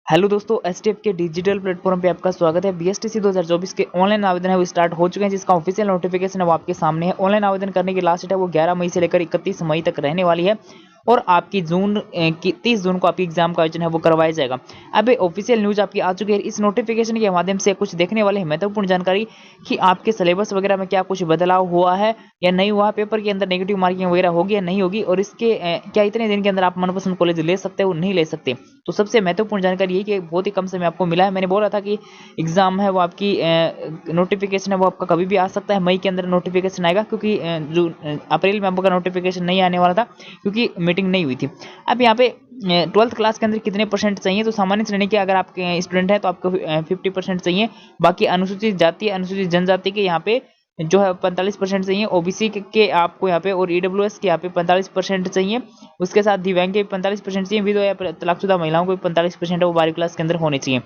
Hello दोस्तों, STF के digital platform पे आपका स्वागत है। बीएसटीसी 2024 के ऑनलाइन आवेदन है वो स्टार्ट हो चुके हैं, जिसका ऑफिशियल नोटिफिकेशन है वो आपके सामने है। ऑनलाइन आवेदन करने की लास्ट डेट है वो 11 मई से लेकर 31 मई तक रहने वाली है और आपकी 30 जून को आपकी एग्जाम का आयोजन है वो करवाया जाएगा। अब ऑफिशियल न्यूज आपकी आ चुकी है। इस नोटिफिकेशन के माध्यम से कुछ देखने वाले हैं महत्वपूर्ण जानकारी कि आपके सिलेबस वगैरह में क्या कुछ बदलाव हुआ है या नहीं हुआ, पेपर के अंदर नेगेटिव मार्किंग वगैरह होगी या नहीं होगी, और इसके क्या इतने दिन के अंदर आप मनपसंद कॉलेज ले सकते हो नहीं ले सकते। तो सबसे महत्वपूर्ण जानकारी ये कि बहुत ही कम समय आपको मिला है। मैंने बोला था कि एग्जाम है वो आपकी नोटिफिकेशन है वो आपका कभी भी आ सकता है। मई के अंदर नोटिफिकेशन आएगा, क्योंकि जून अप्रैल में आपका नोटिफिकेशन नहीं आने वाला था क्योंकि मीटिंग नहीं हुई थी। अब यहाँ पे 12th क्लास के अंदर कितने परसेंट चाहिए, तो सामान्य श्रेणी के अगर आप स्टूडेंट हैं तो आपको 50% चाहिए। बाकी अनुसूचित जाति अनुसूचित जनजाति के यहाँ पे जो है 45% चाहिए। ओबीसी के आपको यहाँ पे और ईडब्ल्यूएस के यहाँ पे 45% चाहिए। उसके साथ दिव्यांग के 45% चाहिए। विधवा या तलाकशुदा महिलाओं को 45% है वो 12वीं क्लास के अंदर होने चाहिए।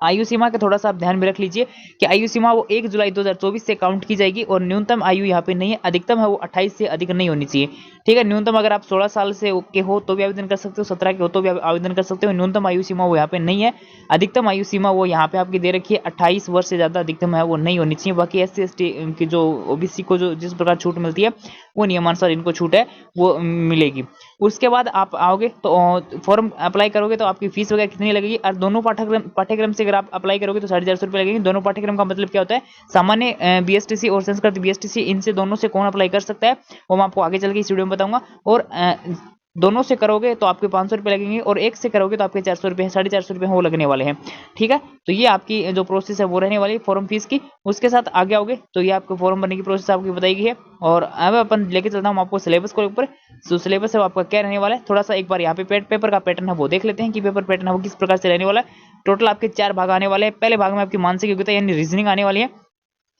आयु सीमा का थोड़ा सा आप ध्यान में रख लीजिए कि आयु सीमा वो 1 जुलाई 2024 से काउंट की जाएगी और न्यूनतम आयु यहाँ पे नहीं है, अधिकतम है वो 28 से अधिक नहीं होनी चाहिए। ठीक है, न्यूनतम अगर आप 16 साल से के हो तो भी आवेदन कर सकते हो, 17 के हो तो भी आवेदन कर सकते हो। न्यूनतम आयु सीमा वो यहाँ पे नहीं है। अधिकतम आयु सीमा वो यहाँ पे आपकी दे रखी है 28 वर्ष से ज्यादा अधिकतम है वो नहीं होनी चाहिए। बाकी SC/ST की जो ओबीसी को जो जिस प्रकार छूट मिलती है वो नियमानुसार इनको छूट है वो मिलेगी। उसके बाद आप आओगे तो फॉर्म अप्लाई करोगे तो आपकी फीस वगैरह कितनी लगेगी, और दोनों पाठ्यक्रम से अगर आप अप्लाई करोगे तो 450 रुपये लगेंगे। दोनों पाठ्यक्रम का मतलब क्या होता है, सामान्य बीएसटीसी और संस्कृत बीएसटीसी, इनसे दोनों से कौन अप्लाई कर सकता है वो मैं आपको आगे चल के इस वीडियो में बताऊंगा। और दोनों से करोगे तो आपके 500 रुपये लगेंगे और एक से करोगे तो आपके 400 रुपये 450 रुपये वो लगने वाले हैं। ठीक है, तो ये आपकी जो प्रोसेस है वो रहने वाली है फॉर्म फीस की। उसके साथ आगे आओगे तो ये आपको फॉर्म भरने की प्रोसेस आपकी बताई गई है। और अब अपन लेके चलता हूँ आपको सिलेबस को ऊपर। जो सिलेबस है वो आपका क्या रहने वाला है, थोड़ा सा एक बार यहाँ पे पेपर का पैटर्न है वो देख लेते हैं कि पेपर पैटर्न है वो किस प्रकार से रहने वाला है। टोटल आपके 4 भाग आने वाले हैं। पहले भाग में आपकी मानसिक योग्यता यानी रीजनिंग आने वाली है।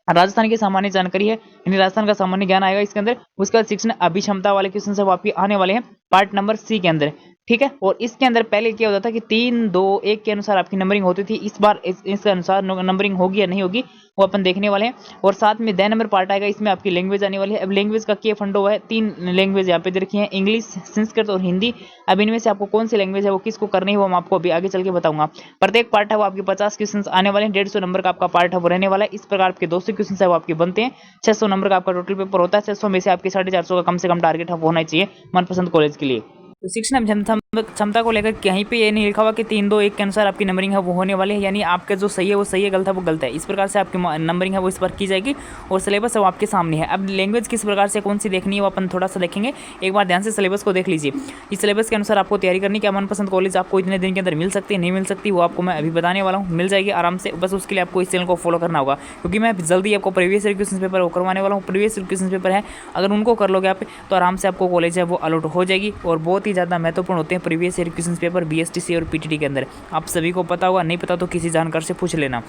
राजस्थान की सामान्य जानकारी है यानी राजस्थान का सामान्य ज्ञान आएगा इसके अंदर। उसके बाद शिक्षण अभिक्षमता वाले क्वेश्चन है वो आपके आने वाले हैं पार्ट नंबर सी के अंदर। ठीक है, और इसके अंदर पहले क्या होता था कि 3, 2, 1 के अनुसार आपकी नंबरिंग होती थी। इस बार इसके अनुसार नंबरिंग होगी या नहीं होगी वो अपन देखने वाले हैं। और साथ में 10 नंबर पार्ट आएगा, इसमें आपकी लैंग्वेज आने वाली है। अब लैंग्वेज का क्या फंडो है, 3 लैंग्वेज यहाँ पे दे रखी है, इंग्लिश, संस्कृत और हिंदी। अब इनमें से आपको कौन सी लैंग्वेज है वो किसको करनी है वो मैं आपको अभी आगे चल के बताऊंगा। प्रत्येक पार्ट है वो आपके 50 क्वेश्चन आने वाले हैं। 150 नंबर का आपका पार्ट है वो रहने वाला है। इस प्रकार आपके 200 क्वेश्चन है वो आपके बनते हैं। 600 नंबर का आपका टोटल पेपर होता है। 600 में से आपके 450 का कम से कम टारगेट है वो होना चाहिए मनपसंद कॉलेज के लिए। तो शिक्षण क्षमता को लेकर कहीं पे ये नहीं लिखा हुआ कि 3, 2, 1 के अनुसार आपकी नंबरिंग है वो होने वाली है, यानी आपका जो सही है वो सही है, गलत है वो गलत है। इस प्रकार से आपकी नंबरिंग है वो इस पर की जाएगी और सिलेबस है वो आपके सामने है। अब लैंग्वेज किस प्रकार से कौन सी देखनी है वो अपन थोड़ा सा देखेंगे। एक बार ध्यान से सिलेबस को देख लीजिए। इस सिलेबस के अनुसार आपको तैयारी करनी, क्या मनपसंद कॉलेज आपको इतने दिन के अंदर मिल सकती है नहीं मिल सकती वो आपको मैं अभी बताने वाला हूँ। मिल जाएगी आराम से, बस उसके लिए आपको इस चैनल को फॉलो करना होगा, क्योंकि मैं जल्दी आपको प्रीवियस ईयर क्वेश्चन पेपर वो करवाने वाला हूँ। प्रीवियस ईयर क्वेश्चन पेपर है, अगर उनको कर लोगे आप तो आराम से आपको कॉलेज है वो अलॉट हो जाएगी। और बहुत ही ज़्यादा महत्वपूर्ण होते हैं previous year question paper BSTC और पीटीटी के अंदर। आप सभी को पता होगा, नहीं पता तो किसी जानकार से पूछ लेना।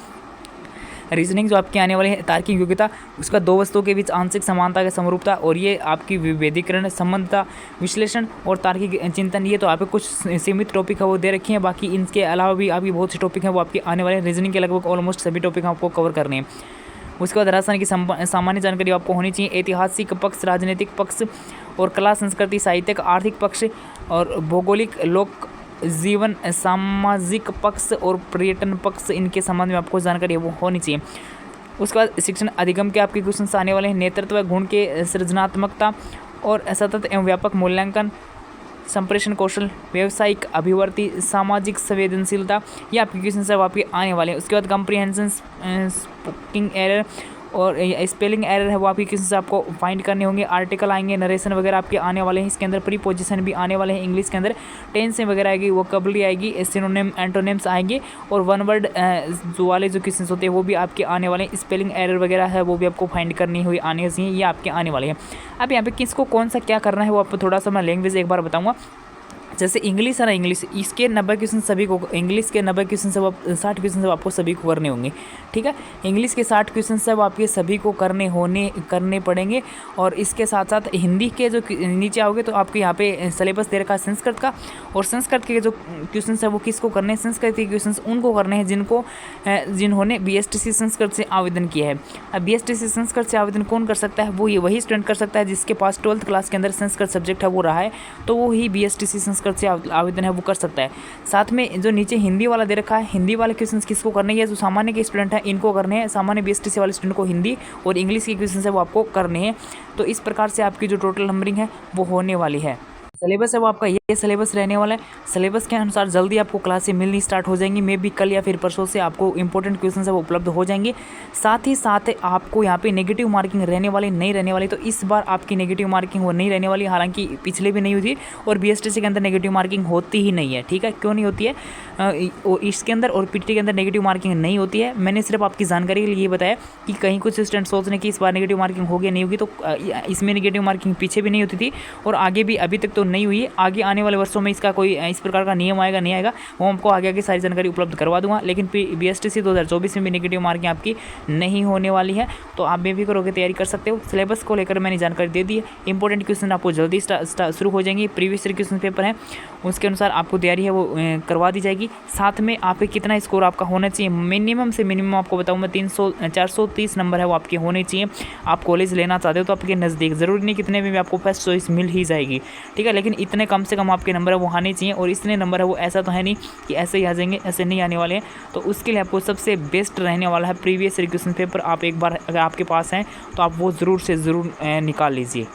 रीजनिंग जो आपकी आने वाली है, तार्किक योग्यता, उसका 2 वस्तुओं के बीच आंशिक समानता की समरूपता, और ये आपकी विभेदीकरण, संबंधता, विश्लेषण और तार्किक चिंतन, ये तो आपको कुछ सीमित टॉपिक है वो दे रखी हैं। बाकी इनके अलावा भी आपकी बहुत से टॉपिक हैं वो आपके आने वाले हैं। रीजनिंग के लगभग ऑलमोस्ट सभी टॉपिक आपको कवर करने हैं। उसके बाद राजस्थान की सामान्य जानकारी आपको होनी चाहिए। ऐतिहासिक पक्ष, राजनीतिक पक्ष और कला संस्कृति साहित्यिक आर्थिक पक्ष और भौगोलिक लोक जीवन सामाजिक पक्ष और पर्यटन पक्ष, इनके संबंध में आपको जानकारी वो होनी चाहिए। उसके बाद शिक्षण अधिगम के आपके क्वेश्चन आने वाले हैं। नेतृत्व गुण के सृजनात्मकता और सतत एवं व्यापक मूल्यांकन, संप्रेषण कौशल, व्यावसायिक अभिवृत्ति, सामाजिक संवेदनशीलता, ये आपके क्वेश्चन सब आपके आने वाले हैं। उसके बाद कंप्रीहेंशन, स्पीकिंग एरर और स्पेलिंग एरर है वो आपकी क्वेश्चन से आपको फाइंड करने होंगे। आर्टिकल आएंगे, नरेशन वगैरह आपके आने वाले हैं। इसके अंदर प्रीपोजिशन भी आने वाले हैं। इंग्लिश के अंदर टेंस वगैरह आएगी, वोकैबुलरी आएगी, सिनोनिम एंटोनिम्स आएंगे और वन वर्ड जो वाले जो क्वेश्चन होते हैं वो भी आपके आने वाले हैं। स्पेलिंग एरर वगैरह है वो भी आपको फाइंड करनी हुई आने चाहिए, ये आपके आने वाले हैं। अब यहाँ पे किसको कौन सा क्या करना है वो आपको थोड़ा सा मैं लैंग्वेज एक बार बताऊँगा। जैसे इंग्लिश है ना, इंग्लिश इसके 90 क्वेश्चन सभी को, इंग्लिश के 90 क्वेश्चन सब 60 क्वेश्चन सब आपको सभी को करने होंगे। ठीक है, इंग्लिश के 60 क्वेश्चन सब आपके सभी को करने पड़ेंगे। और इसके साथ साथ हिंदी के जो नीचे आओगे तो आपके यहाँ पे सिलेबस दे रखा है संस्कृत का, और संस्कृत के जो क्वेश्चन है वो किसको करने हैं, संस्कृत के क्वेश्चन उनको करने हैं जिन्होंने बीएसटीसी संस्कृत से आवेदन किया है। अब बीएसटीसी संस्कृत से आवेदन कौन कर सकता है, वो ये वही स्टूडेंट कर सकता है जिसके पास 12th क्लास के अंदर संस्कृत सब्जेक्ट है वो रहा है, तो वो ही बीएसटीसी से आवेदन है वो कर सकता है। साथ में जो नीचे हिंदी वाला दे रखा है, हिंदी वाले क्वेश्चन किसको करने हैं, जो सामान्य के स्टूडेंट हैं इनको करने हैं, सामान्य BSTC वाले स्टूडेंट को हिंदी और इंग्लिश के क्वेश्चन है वो आपको करने हैं। तो इस प्रकार से आपकी जो टोटल नंबरिंग है वो होने वाली है। सिलेबस है वो आपका ये सिलेबस रहने वाला है। सिलेबस के अनुसार जल्दी आपको क्लासें मिलनी स्टार्ट हो जाएंगी, मे बी कल या फिर परसों से आपको इंपॉर्टेंट क्वेश्चन है वो उपलब्ध हो जाएंगे। साथ ही साथ आपको यहाँ पे नेगेटिव मार्किंग रहने वाली नहीं रहने वाली, तो इस बार आपकी नेगेटिव मार्किंग वो नहीं रहने वाली, हालांकि पिछले भी नहीं हुई थी और BSTC के अंदर नेगेटिव मार्किंग होती ही नहीं है। ठीक है, क्यों नहीं होती है, इसके अंदर और PTT के अंदर नेगेटिव मार्किंग नहीं होती है। मैंने सिर्फ आपकी जानकारी के लिए बताया कि कहीं कुछ स्टूडेंट सोच रहे कि इस बार नेगेटिव मार्किंग होगी नहीं होगी, तो इसमें नेगेटिव मार्किंग पीछे भी नहीं होती थी और आगे भी अभी तक तो नहीं हुई है। आगे आने वाले वर्षों में इसका कोई इस प्रकार का नियम आएगा नहीं आएगा, वो हमको आगे आगे सारी जानकारी उपलब्ध करवा दूंगा। लेकिन BSTC 2024 में भी नेगेटिव मार्किंग आपकी नहीं होने वाली है, तो आप बेफिक्र होकर तैयारी कर सकते हो। सिलेबस को लेकर मैंने जानकारी दे दी है। इंपॉर्टेंट क्वेश्चन आपको जल्दी शुरू हो जाएंगे, प्रीवियस ईयर क्वेश्चन पेपर है उसके अनुसार आपको तैयारी है वो करवा दी जाएगी। साथ में आपके कितना स्कोर आपका होना चाहिए, मिनिमम से मिनिमम आपको बताऊँ मैं 430 नंबर है वो आपके होने चाहिए। आप कॉलेज लेना चाहते हो तो आपके नज़दीक, ज़रूरी नहीं कितने में भी आपको फर्स्ट चॉइस मिल ही जाएगी। ठीक है, लेकिन इतने कम से कम आपके नंबर है वो आने चाहिए, और इतने नंबर है वो ऐसा तो है नहीं कि ऐसे ही आ जाएंगे, ऐसे नहीं आने वाले हैं। तो उसके लिए आपको सबसे बेस्ट रहने वाला है प्रीवियस ईयर क्वेश्चन पेपर। आप एक बार अगर आपके पास हैं तो आप वो ज़रूर से ज़रूर निकाल लीजिए।